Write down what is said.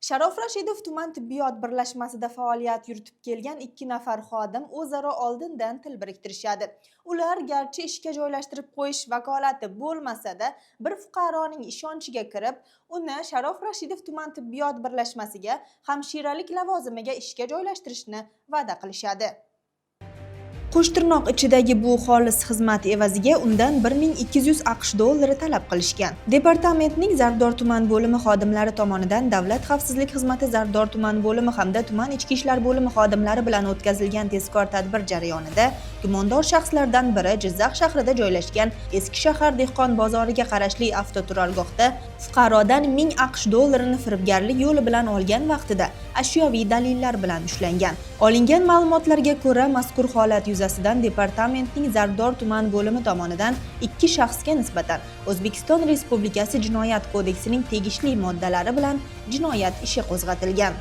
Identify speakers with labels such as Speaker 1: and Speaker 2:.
Speaker 1: Sharof Rashidov tuman tibbiyot birlashmasida faoliyat yuritib kelgan 2 nafar xodim o'zaro oldindan til biriktirishadi. Ular garchi ishga joylashtirib qo'yish vakolati bo'lmasa-da, bir fuqaroning ishonchiga kirib, uni Sharof Rashidov tuman tibbiyot birlashmasiga hamshiralik lavozimiga ishga joylashtirishni va'da qilishadi. Qo'shtirnoq ichidagi bu xolis xizmat evaziga undan 1200 AQSh dollari talab qilishgan. Departamentning Zardor tuman bo'limi xodimlari tomonidan Davlat xavfsizlik xizmati Zardor tuman bo'limi hamda tuman ichki ishlar bo'limi xodimlari bilan o'tkazilgan tezkor tadbir jarayonida gumondor shaxslardan biri Jizzax shahrida joylashgan Eski shahar dehqon bozoriga qarashli avtoturargohda fuqarodan 1000 AQSh dollarini firibgarlik yo'li bilan olgan vaqtida ashyoviy dalillar bilan ushlangan. Olingan ma'lumotlarga ko'ra, mazkur holat yuzasidan departamentning Zardor tuman bo'limi tomonidan 2 shaxsga nisbatan O'zbekiston Respublikasi Jinoyat kodeksining tegishli moddalari bilan jinoyat ishi qo'zg'atilgan.